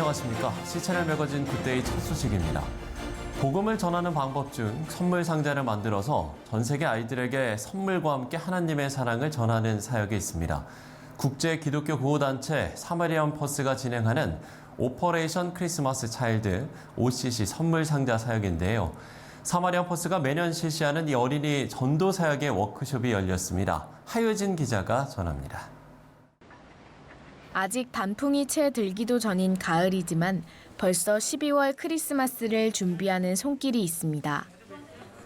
안녕하십니까. C채널 매거진 굿데이 첫 소식입니다. 복음을 전하는 방법 중 선물 상자를 만들어서 전 세계 아이들에게 선물과 함께 하나님의 사랑을 전하는 사역이 있습니다. 국제 기독교 구호단체 사마리안 퍼스가 진행하는 오퍼레이션 크리스마스 차일드 OCC 선물 상자 사역인데요. 사마리안 퍼스가 매년 실시하는 이 어린이 전도 사역의 워크숍이 열렸습니다. 하유진 기자가 전합니다. 아직 단풍이 채 들기도 전인 가을이지만 벌써 12월 크리스마스를 준비하는 손길이 있습니다.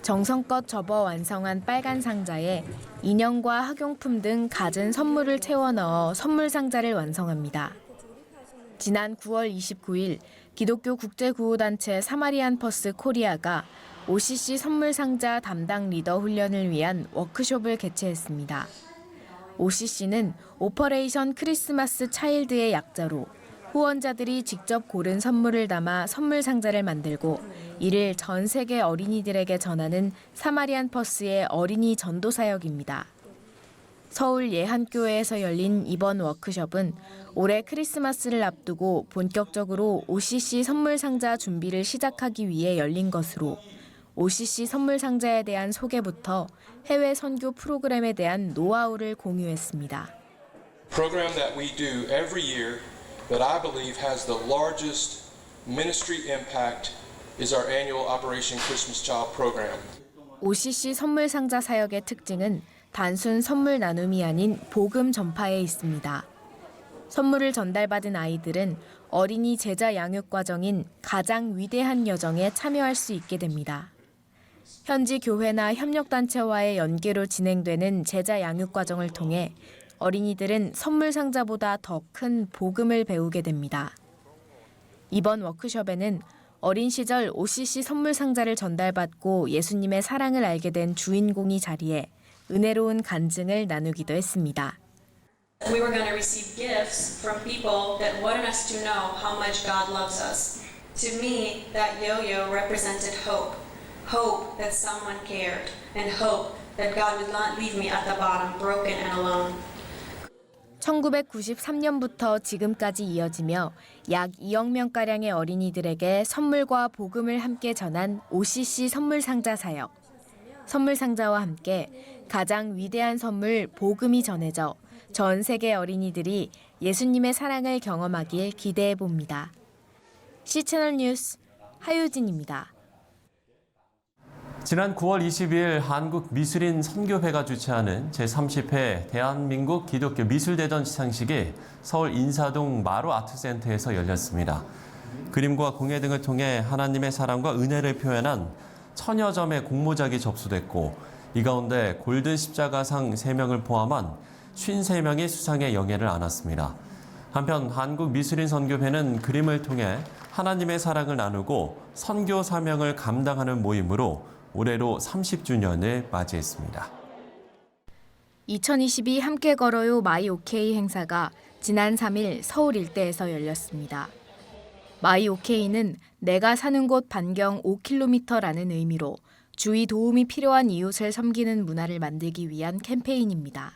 정성껏 접어 완성한 빨간 상자에 인형과 학용품 등 갖은 선물을 채워 넣어 선물 상자를 완성합니다. 지난 9월 29일 기독교 국제구호단체 사마리안 퍼스 코리아가 OCC 선물 상자 담당 리더 훈련을 위한 워크숍을 개최했습니다. OCC는 오퍼레이션 크리스마스 차일드의 약자로 후원자들이 직접 고른 선물을 담아 선물 상자를 만들고 이를 전 세계 어린이들에게 전하는 사마리안 퍼스의 어린이 전도 사역입니다. 서울 예한교회에서 열린 이번 워크숍은 올해 크리스마스를 앞두고 본격적으로 OCC 선물 상자 준비를 시작하기 위해 열린 것으로 OCC 선물 상자에 대한 소개부터 해외 선교 프로그램에 대한 노하우를 공유했습니다. Program that we do every year that I believe has the largest ministry impact is our annual Operation Christmas Child program. OCC 선물 상자 사역의 특징은 단순 선물 나눔이 아닌 복음 전파에 있습니다. 선물을 전달받은 아이들은 어린이 제자 양육 과정인 가장 위대한 여정에 참여할 수 있게 됩니다. 현지 교회나 협력단체와의 연계로 진행되는 제자 양육 과정을 통해 어린이들은 선물 상자보다 더 큰 복음을 배우게 됩니다. 이번 워크숍에는 어린 시절 OCC 선물 상자를 전달받고 예수님의 사랑을 알게 된 주인공이 자리해 은혜로운 간증을 나누기도 했습니다. We were going to receive gifts from people that wanted us to know how much God loves us. To me, that yo-yo represented hope. Hope that someone cared, and hope that God would not leave me at the bottom, broken and alone. 1993년부터 지금까지 이어지며 약 2억 명가량의 어린이들에게 선물과 복음을 함께 전한 OCC 선물 상자 사역. 선물 상자와 함께 가장 위대한 선물 복음이 전해져 전 세계 어린이들이 예수님의 사랑을 경험하길 기대해 봅니다. C채널 뉴스 하유진입니다. 지난 9월 22일 한국미술인 선교회가 주최하는 제30회 대한민국 기독교 미술대전 시상식이 서울 인사동 마루 아트센터에서 열렸습니다. 그림과 공예 등을 통해 하나님의 사랑과 은혜를 표현한 천여 점의 공모작이 접수됐고 이 가운데 골든 십자가상 3명을 포함한 53명이 수상의 영예를 안았습니다. 한편 한국미술인 선교회는 그림을 통해 하나님의 사랑을 나누고 선교 사명을 감당하는 모임으로 올해로 30주년을 맞이했습니다. 2022 함께 걸어요 마이 오케이 행사가 지난 3일 서울 일대에서 열렸습니다. 마이 오케이는 내가 사는 곳 반경 5km라는 의미로 주위 도움이 필요한 이웃을 섬기는 문화를 만들기 위한 캠페인입니다.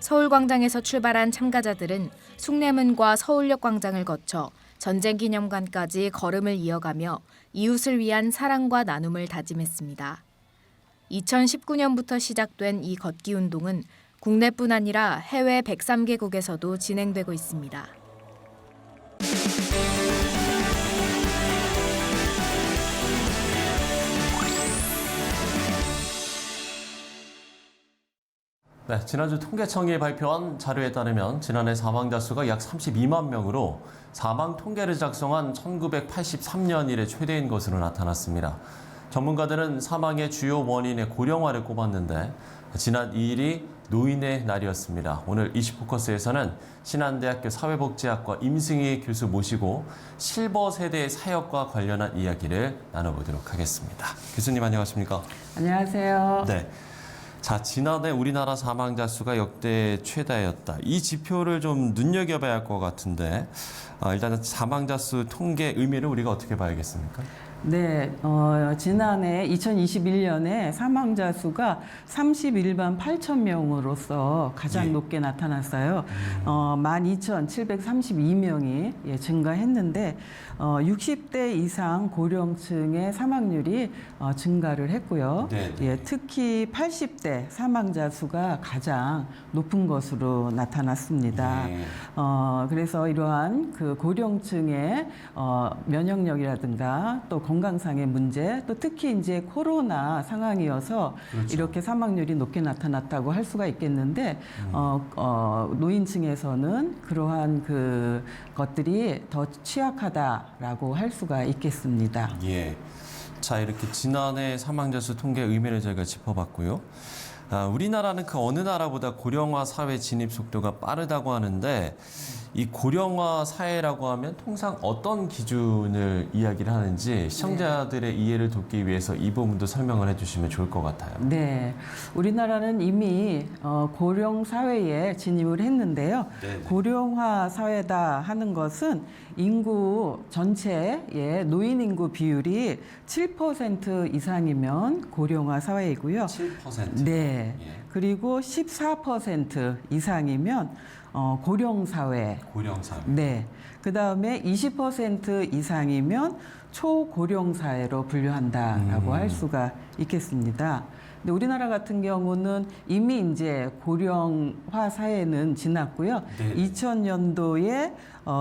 서울광장에서 출발한 참가자들은 숭례문과 서울역 광장을 거쳐 전쟁기념관까지 걸음을 이어가며 이웃을 위한 사랑과 나눔을 다짐했습니다. 2019년부터 시작된 이 걷기 운동은 국내뿐 아니라 해외 103개국에서도 진행되고 있습니다. 네, 지난주 통계청이 발표한 자료에 따르면 지난해 사망자 수가 약 32만 명으로 사망 통계를 작성한 1983년 이래 최대인 것으로 나타났습니다. 전문가들은 사망의 주요 원인의 고령화를 꼽았는데 지난 2일이 노인의 날이었습니다. 오늘 이슈포커스에서는 신한대학교 사회복지학과 임승희 교수 모시고 실버 세대의 사역과 관련한 이야기를 나눠보도록 하겠습니다. 교수님 안녕하십니까? 안녕하세요. 네. 자, 지난해 우리나라 사망자 수가 역대 최다였다. 이 지표를 좀 눈여겨봐야 할 것 같은데 일단은 사망자 수 통계 의미를 우리가 어떻게 봐야겠습니까? 네, 지난해 2021년에 사망자 수가 31만 8천 명으로서 가장 예. 높게 나타났어요. 12,732명이 증가했는데 60대 이상 고령층의 사망률이 증가를 했고요. 네, 네. 예, 특히 80대 사망자 수가 가장 높은 것으로 나타났습니다. 예. 그래서 이러한 그 고령층의 면역력이라든가 또 건강상의 문제, 또 특히 이제 코로나 상황이어서 그렇죠. 이렇게 사망률이 높게 나타났다고 할 수가 있겠는데 노인층에서는 그러한 그 것들이 더 취약하다라고 할 수가 있겠습니다. 예. 자, 이렇게 지난해 사망자 수 통계 의미를 저희가 짚어봤고요. 우리나라는 그 어느 나라보다 고령화 사회 진입 속도가 빠르다고 하는데 이 고령화 사회라고 하면 통상 어떤 기준을 이야기를 하는지 시청자들의 이해를 돕기 위해서 이 부분도 설명을 해주시면 좋을 것 같아요. 네, 우리나라는 이미 고령 사회에 진입을 했는데요. 네네. 고령화 사회다 하는 것은 인구 전체의 노인 인구 비율이 7% 이상이면 고령화 사회이고요. 7%. 네, 예. 그리고 14% 이상이면 고령 사회. 고령 사회. 네. 그 다음에 20% 이상이면 초고령 사회로 분류한다라고 할 수가 있겠습니다. 근데 우리나라 같은 경우는 이미 이제 고령화 사회는 지났고요. 네. 2000년도에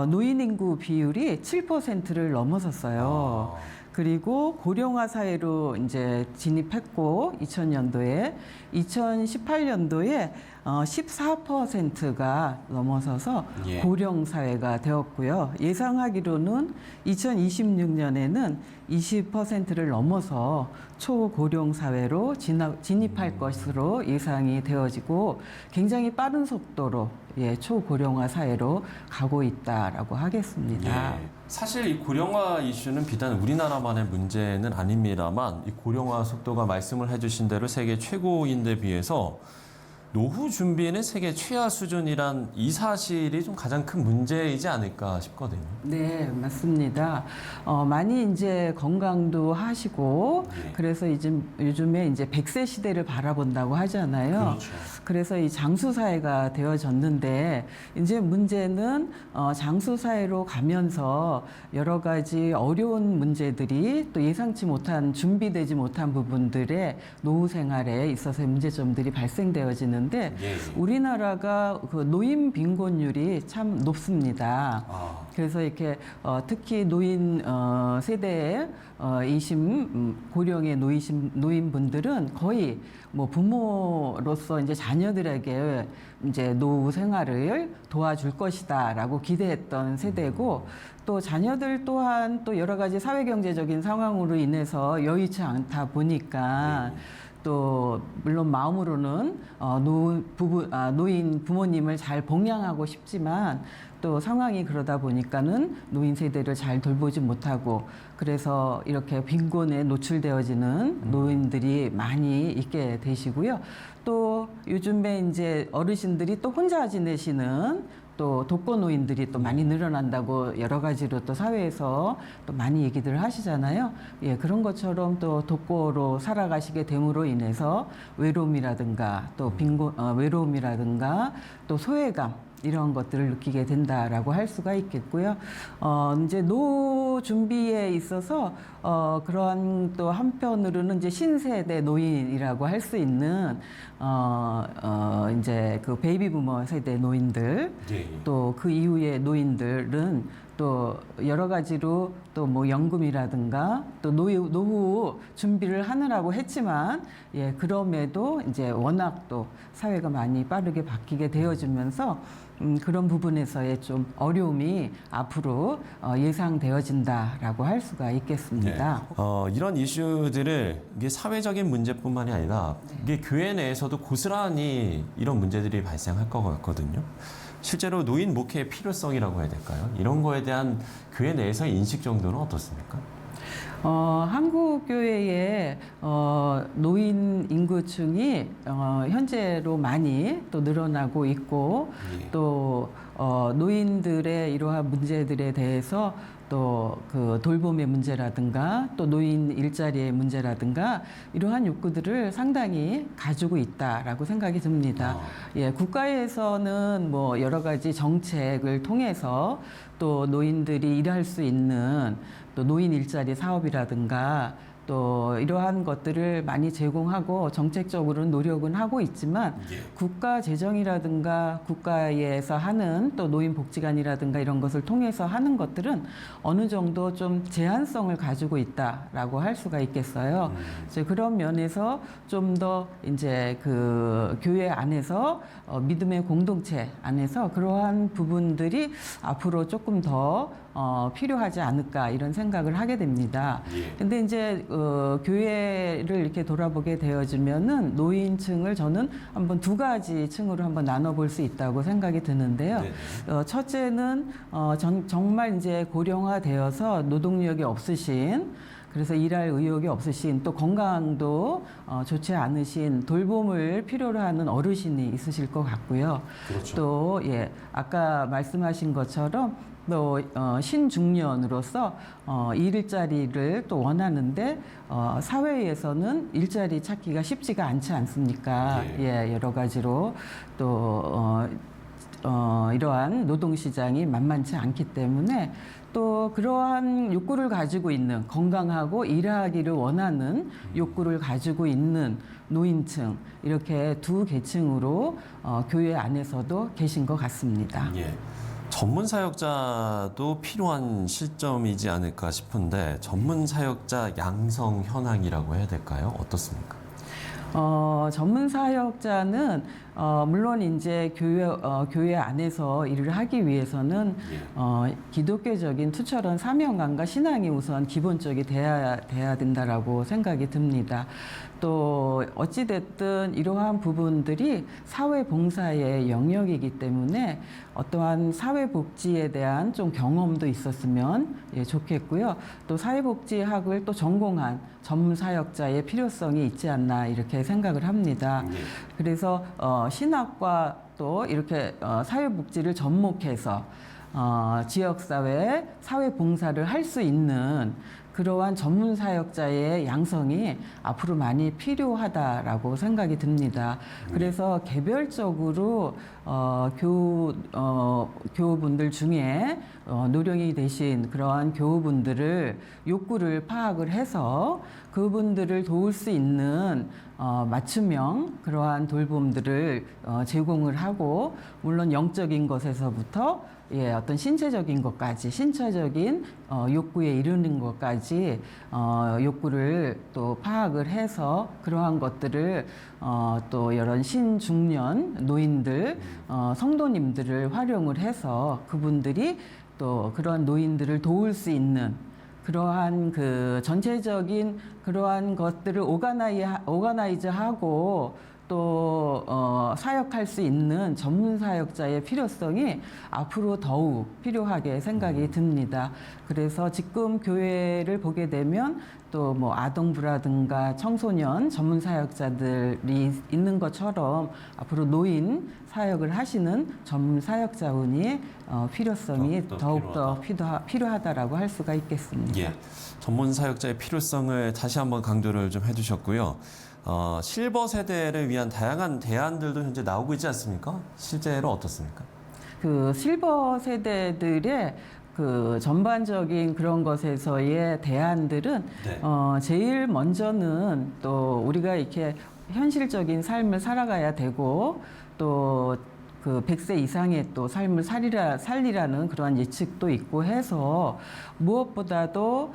노인 인구 비율이 7%를 넘어섰어요. 그리고 고령화 사회로 이제 진입했고 2000년도에 2018년도에 14%가 넘어서서 예. 고령 사회가 되었고요. 예상하기로는 2026년에는 20%를 넘어서 초고령 사회로 진입할 것으로 예상이 되어지고 굉장히 빠른 속도로 초고령화 사회로 가고 있다라고 하겠습니다. 예. 사실 이 고령화 이슈는 비단 우리나라만의 문제는 아닙니다만 이 고령화 속도가 말씀을 해주신 대로 세계 최고인데 비해서 노후 준비는 세계 최하 수준이란 이 사실이 좀 가장 큰 문제이지 않을까 싶거든요. 네, 맞습니다. 많이 이제 건강도 하시고, 예. 그래서 요즘에 이제 100세 시대를 바라본다고 하잖아요. 그렇죠. 그래서 이 장수사회가 되어졌는데, 이제 문제는 장수사회로 가면서 여러 가지 어려운 문제들이 또 예상치 못한, 준비되지 못한 부분들의 노후 생활에 있어서의 문제점들이 발생되어지는 예. 우리나라가 그 노인 빈곤율이 참 높습니다. 그래서 이렇게 특히 노인 세대의 고령의 노인분들은 거의 뭐 부모로서 이제 자녀들에게 이제 노후 생활을 도와줄 것이다라고 기대했던 세대고 또 자녀들 또한 또 여러 가지 사회 경제적인 상황으로 인해서 여의치 않다 보니까 또 물론 마음으로는 노인 부모님을 잘 봉양하고 싶지만 또 상황이 그러다 보니까는 노인 세대를 잘 돌보지 못하고 그래서 이렇게 빈곤에 노출되어지는 노인들이 많이 있게 되시고요. 또 요즘에 이제 어르신들이 또 혼자 지내시는 또 독거노인들이 또 많이 늘어난다고 여러 가지로 또 사회에서 또 많이 얘기들 하시잖아요. 예, 그런 것처럼 또 독거로 살아가시게 됨으로 인해서 외로움이라든가 또 외로움이라든가 또 소외감 이런 것들을 느끼게 된다라고 할 수가 있겠고요. 이제 노후 준비에 있어서 그러한 또 한편으로는 이제 신세대 노인이라고 할 수 있는 이제 그 베이비부머 세대 노인들 또 그 이후의 노인들은 또 여러 가지로 또 뭐 연금이라든가 또 노후 준비를 하느라고 했지만 예 그럼에도 이제 워낙 또 사회가 많이 빠르게 바뀌게 되어지면서 그런 부분에서의 좀 어려움이 앞으로 예상되어진다라고 할 수가 있겠습니다. 이런 이슈들을 이게 사회적인 문제뿐만이 아니라 이게 교회 내에서도 고스란히 이런 문제들이 발생할 것 같거든요. 실제로 노인 목회의 필요성이라고 해야 될까요? 이런 거에 대한 교회 내에서의 인식 정도는 어떻습니까? 한국 교회의 노인 인구층이 현재로 많이 또 늘어나고 있고 또 노인들의 이러한 문제들에 대해서 또 그 돌봄의 문제라든가 또 노인 일자리의 문제라든가 이러한 욕구들을 상당히 가지고 있다라고 생각이 듭니다. 예, 국가에서는 뭐 여러 가지 정책을 통해서 또 노인들이 일할 수 있는 또 노인 일자리 사업이라든가 또 이러한 것들을 많이 제공하고 정책적으로는 노력은 하고 있지만 국가 재정이라든가 국가에서 하는 또 노인복지관이라든가 이런 것을 통해서 하는 것들은 어느 정도 좀 제한성을 가지고 있다라고 할 수가 있겠어요. 이제 그런 면에서 좀 더 이제 그 교회 안에서 믿음의 공동체 안에서 그러한 부분들이 앞으로 조금 더 필요하지 않을까 이런 생각을 하게 됩니다. 근데 이제 교회를 이렇게 돌아보게 되어지면은 노인층을 저는 한번 두 가지 층으로 한번 나눠볼 수 있다고 생각이 드는데요. 첫째는 정말 이제 고령화되어서 노동력이 없으신 그래서 일할 의욕이 없으신 또 건강도 좋지 않으신 돌봄을 필요로 하는 어르신이 있으실 것 같고요. 그렇죠. 또 예, 아까 말씀하신 것처럼 또 신중년으로서 일자리를 또 원하는데 사회에서는 일자리 찾기가 쉽지가 않지 않습니까? 예, 여러 가지로 또 이러한 노동시장이 만만치 않기 때문에 또 그러한 욕구를 가지고 있는 건강하고 일하기를 원하는 욕구를 가지고 있는 노인층 이렇게 두 계층으로 교회 안에서도 계신 것 같습니다. 예. 전문 사역자도 필요한 시점이지 않을까 싶은데 전문 사역자 양성 현황이라고 해야 될까요? 어떻습니까? 전문 사역자는 물론 이제 교회 안에서 일을 하기 위해서는 기독교적인 투철한 사명감과 신앙이 우선 기본적이 돼야 된다라고 생각이 듭니다. 또 어찌됐든 이러한 부분들이 사회봉사의 영역이기 때문에 어떠한 사회복지에 대한 좀 경험도 있었으면 좋겠고요. 또 사회복지학을 또 전공한 전문 사역자의 필요성이 있지 않나 이렇게 생각을 합니다. 그래서 신학과 또 이렇게 사회복지를 접목해서 지역사회 사회봉사를 할 수 있는 그러한 전문 사역자의 양성이 앞으로 많이 필요하다라고 생각이 듭니다. 그래서 개별적으로 교우분들 중에 노령이 되신 그러한 교우분들을 욕구를 파악을 해서 그분들을 도울 수 있는 맞춤형 그러한 돌봄들을 제공을 하고 물론 영적인 것에서부터 어떤 신체적인 것까지 신체적인 욕구에 이르는 것까지 욕구를 또 파악을 해서 그러한 것들을 또 이런 신중년 노인들 성도님들을 활용을 해서 그분들이 또 그런 노인들을 도울 수 있는 그러한 그 전체적인 그러한 것들을 오가나이즈하고 또 사역할 수 있는 전문 사역자의 필요성이 앞으로 더욱 필요하게 생각이 듭니다. 그래서 지금 교회를 보게 되면 또 뭐 아동부라든가 청소년 전문 사역자들이 있는 것처럼 앞으로 노인 사역을 하시는 전문 사역자분이 필요성이 더욱더 필요하다라고 할 수가 있겠습니다. 예, 전문 사역자의 필요성을 다시 한번 강조를 좀 해주셨고요. 실버 세대를 위한 다양한 대안들도 현재 나오고 있지 않습니까? 실제로 어떻습니까? 그 실버 세대들의 그 전반적인 그런 것에서의 대안들은 제일 먼저는 또 우리가 이렇게 현실적인 삶을 살아가야 되고 또 그 100세 이상의 또 삶을 살리라는 그러한 예측도 있고 해서 무엇보다도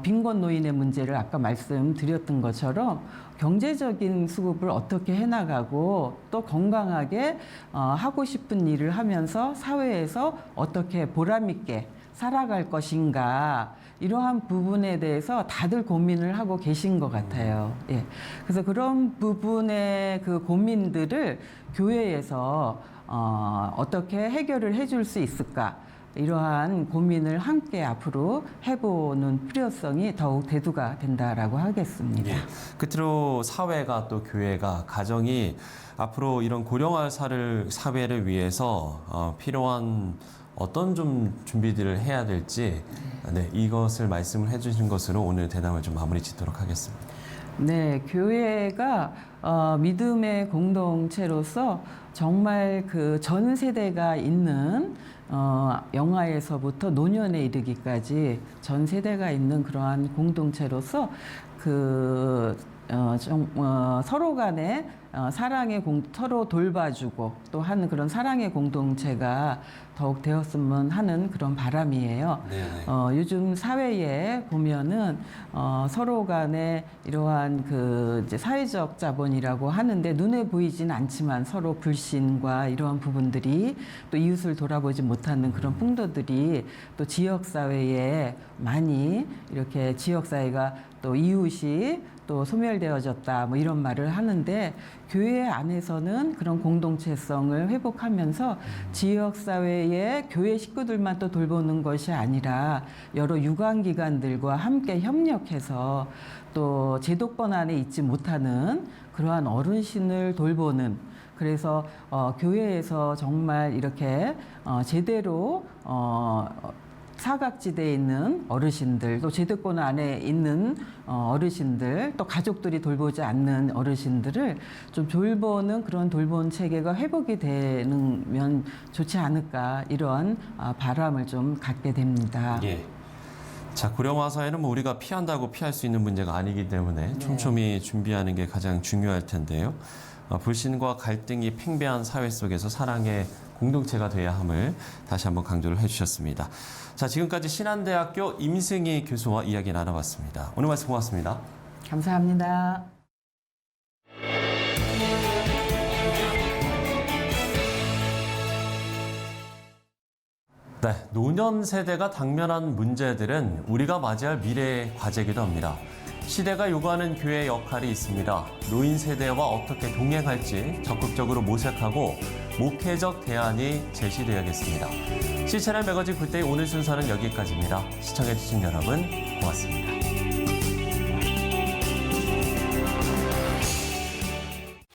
빈곤 노인의 문제를 아까 말씀드렸던 것처럼 경제적인 수급을 어떻게 해나가고 또 건강하게 하고 싶은 일을 하면서 사회에서 어떻게 보람있게 살아갈 것인가 이러한 부분에 대해서 다들 고민을 하고 계신 것 같아요. 예. 그래서 그런 부분의 그 고민들을 교회에서 어떻게 해결을 해줄 수 있을까? 이러한 고민을 함께 앞으로 해보는 필요성이 더욱 대두가 된다라고 하겠습니다. 예. 끝으로 사회가 또 교회가 가정이 앞으로 이런 고령화 사회를 위해서 필요한 어떤 좀 준비들을 해야 될지 네, 이것을 말씀을 해주신 것으로 오늘 대담을 좀 마무리 짓도록 하겠습니다. 네, 교회가 믿음의 공동체로서 정말 그 전 세대가 있는 영아에서부터 노년에 이르기까지 전 세대가 있는 그러한 공동체로서 서로 간에 서로 돌봐주고 또 하는 그런 사랑의 공동체가 더욱 되었으면 하는 그런 바람이에요. 네네. 요즘 사회에 보면은 서로 간에 이러한 이제 사회적 자본이라고 하는데 눈에 보이진 않지만 서로 불신과 이러한 부분들이 또 이웃을 돌아보지 못하는 그런 풍토들이 또 지역 사회에 많이 이렇게 지역 사회가 또 이웃이 또 소멸되어졌다 뭐 이런 말을 하는데 교회 안에서는 그런 공동체성을 회복하면서 지역 사회의 교회 식구들만 또 돌보는 것이 아니라 여러 유관기관들과 함께 협력해서 또 제도권 안에 있지 못하는 그러한 어르신을 돌보는 그래서 교회에서 정말 이렇게 제대로 사각지대에 있는 어르신들, 또 제도권 안에 있는 어르신들, 또 가족들이 돌보지 않는 어르신들을 좀 돌보는 그런 돌봄 체계가 회복이 되면 좋지 않을까 이런 바람을 좀 갖게 됩니다. 예. 자, 고령화 사회는 뭐 우리가 피한다고 피할 수 있는 문제가 아니기 때문에 촘촘히 준비하는 게 가장 중요할 텐데요. 불신과 갈등이 팽배한 사회 속에서 사랑의 공동체가 돼야 함을 다시 한번 강조를 해주셨습니다. 자, 지금까지 신한대학교 임승희 교수와 이야기 나눠봤습니다. 오늘 말씀 고맙습니다. 감사합니다. 네, 노년 세대가 당면한 문제들은 우리가 맞이할 미래의 과제이기도 합니다. 시대가 요구하는 교회의 역할이 있습니다. 노인 세대와 어떻게 동행할지 적극적으로 모색하고 목회적 대안이 제시되어야겠습니다. 시채널 매거진 굿데이 오늘 순서는 여기까지입니다. 시청해주신 여러분 고맙습니다.